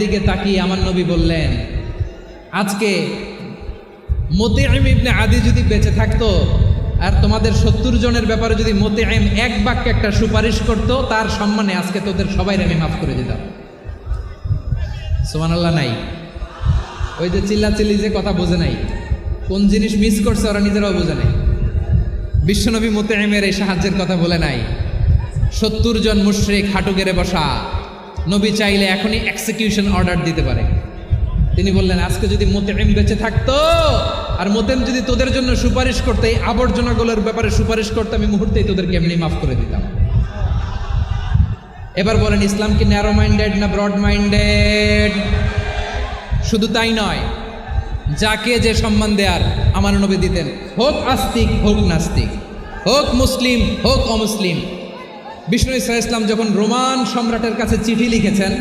দিকে তাকিয়ে আমার নবী বললেন, আজকে মুতিঈম ইবনে আদি যদি বেঁচে থাকতো আর তোমাদের ৭০ জনের ব্যাপারে যদি মুতিঈম এক বাক্যে একটা সুপারিশ করতো, তার সম্মানে আজকে তোদের সবাই আমি মাফ করে দিতাম। সুবহানাল্লাহ। নাই ওই যে চিল্লাচিল্লি যে কথা বোঝে নাই, কোন জিনিস মিস করছে ওরা নিজেরাও বোঝে নাই। বিশ্বনবী মুতিঈমের এই সাহায্যের কথা বলে নাই। ৭০ জন মুশরিক হাঁটু গেড়ে বসা, নবী চাইলে এখনই এক্সিকিউশন অর্ডার দিতে পারে। তিনি বললেন, আজকে যদি মুতিঈম বেঁচে থাকতো আর মুতিঈম যদি তোদের জন্য সুপারিশ করতে, এই আবর্জনাগুলোর ব্যাপারে সুপারিশ করতে, আমি মুহূর্তেই তোদেরকে এমনি মাফ করে দিতাম। এবার বলেন, ইসলাম কি ন্যারো মাইন্ডেড না ব্রড মাইন্ডেড? শুধু তাই নয়, যাকে যে সম্মান দেয়ার আমার নবী দিতেন, হোক আস্তিক হোক নাস্তিক, হোক মুসলিম হোক অমুসলিম। বিষ্ণু ইসা ইসলাম যখন রোমান সম্রাটের কাছে চিঠি লিখেছেন,